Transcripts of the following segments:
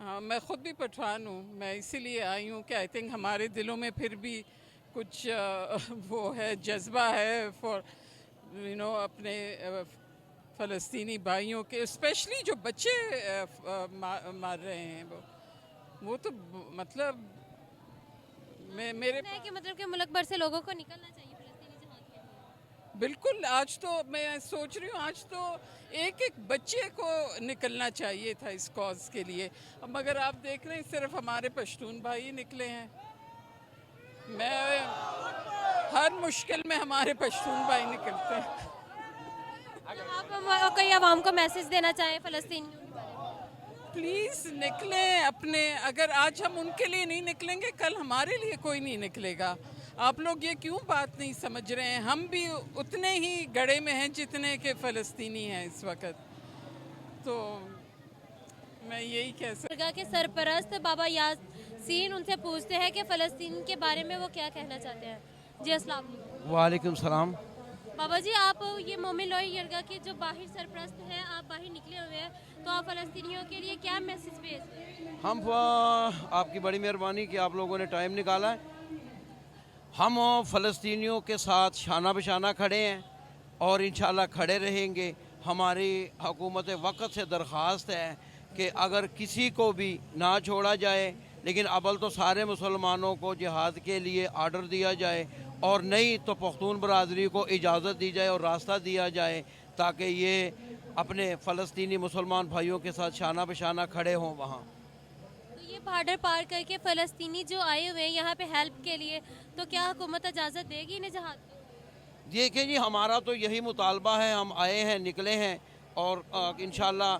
ہاں میں خود بھی پٹھان ہوں. میں اسی لیے آئی ہوں کہ آئی تھنک ہمارے دلوں میں پھر بھی کچھ وہ ہے جذبہ ہے فار اپنے فلسطینی بھائیوں کے اسپیشلی جو بچے مار رہے ہیں وہ تو مطلب میرے ہے کہ مطلب کہ ملک بھر سے لوگوں کو نکلنا چاہیے فلسطینی جہاد کے لیے. بالکل. آج تو میں سوچ رہی ہوں آج تو ایک ایک بچے کو نکلنا چاہیے تھا اس کاز کے لیے. اب مگر آپ دیکھ رہے ہیں صرف ہمارے پشتون بھائی نکلے ہیں. میں ہر مشکل میں ہمارے پشتون بھائی نکلتے ہیں. آپ کوئی عوام کو میسج دینا چاہیں فلسطینیوں کے بارے میں؟ پلیز نکلیں اپنے. اگر آج ہم ان کے لیے نہیں نکلیں گے کل ہمارے لیے کوئی نہیں نکلے گا. آپ لوگ یہ کیوں بات نہیں سمجھ رہے ہیں؟ ہم بھی اتنے ہی گڑھے میں ہیں جتنے کہ فلسطینی ہیں اس وقت. تو میں یہی کہہ سکتی درگاہ کے سرپرست بابا یاسین ان سے پوچھتے ہیں کہ فلسطین کے بارے میں وہ کیا کہنا چاہتے ہیں. جی السلام علیکم. وعلیکم السلام. بابا جی آپ یہ مومن لوئی درگاہ کے جو باہر سرپرست ہیں آپ باہر نکلے ہوئے ہیں تو آپ فلسطینیوں کے لیے کیا میسج بھیجتے ہیں؟ ہم آپ کی بڑی مہربانی کہ آپ لوگوں نے ٹائم نکالا ہے. ہم فلسطینیوں کے ساتھ شانہ بشانہ کھڑے ہیں اور انشاءاللہ کھڑے رہیں گے. ہماری حکومت وقت سے درخواست ہے کہ اگر کسی کو بھی نہ چھوڑا جائے لیکن اول تو سارے مسلمانوں کو جہاد کے لیے آرڈر دیا جائے اور نہیں تو پختون برادری کو اجازت دی جائے اور راستہ دیا جائے تاکہ یہ اپنے فلسطینی مسلمان بھائیوں کے ساتھ شانہ بشانہ کھڑے ہوں وہاں. تو یہ بارڈر پار کر کے فلسطینی جو آئے ہوئے ہیں یہاں پہ ہیلپ کے لیے تو کیا حکومت اجازت دے گی انہیں جہاد کی؟ دیکھیں جی ہمارا تو یہی مطالبہ ہے. ہم آئے ہیں نکلے ہیں اور انشاءاللہ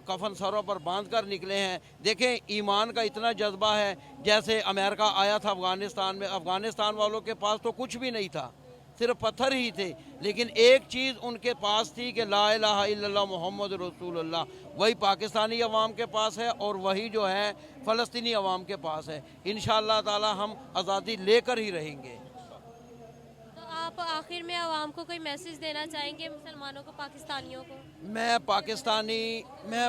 کفن سروں پر باندھ کر نکلے ہیں. دیکھیں ایمان کا اتنا جذبہ ہے جیسے امریکہ آیا تھا افغانستان میں. افغانستان والوں کے پاس تو کچھ بھی نہیں تھا, صرف پتھر ہی تھے, لیکن ایک چیز ان کے پاس تھی کہ لا الہ الا اللہ محمد رسول اللہ. وہی پاکستانی عوام کے پاس ہے اور وہی جو ہے فلسطینی عوام کے پاس ہے. انشاءاللہ تعالی ہم آزادی لے کر ہی رہیں گے. تو آپ آخر میں عوام کو کوئی میسج دینا چاہیں گے مسلمانوں کو پاکستانیوں کو؟ میں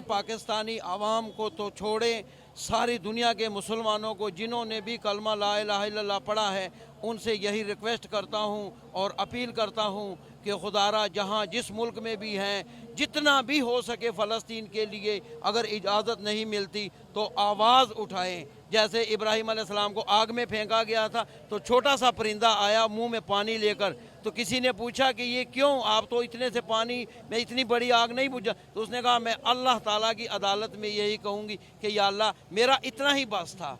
پاکستانی عوام کو تو چھوڑیں, ساری دنیا کے مسلمانوں کو جنہوں نے بھی کلمہ لا الہ الا اللہ پڑھا ہے ان سے یہی ریکویسٹ کرتا ہوں اور اپیل کرتا ہوں کہ خدارا جہاں جس ملک میں بھی ہیں جتنا بھی ہو سکے فلسطین کے لیے اگر اجازت نہیں ملتی تو آواز اٹھائیں. جیسے ابراہیم علیہ السلام کو آگ میں پھینکا گیا تھا تو چھوٹا سا پرندہ آیا منہ میں پانی لے کر, تو کسی نے پوچھا کہ یہ کیوں, آپ تو اتنے سے پانی میں اتنی بڑی آگ نہیں بجھا. تو اس نے کہا میں اللہ تعالیٰ کی عدالت میں یہی کہوں گی کہ یا اللہ میرا اتنا ہی بس تھا,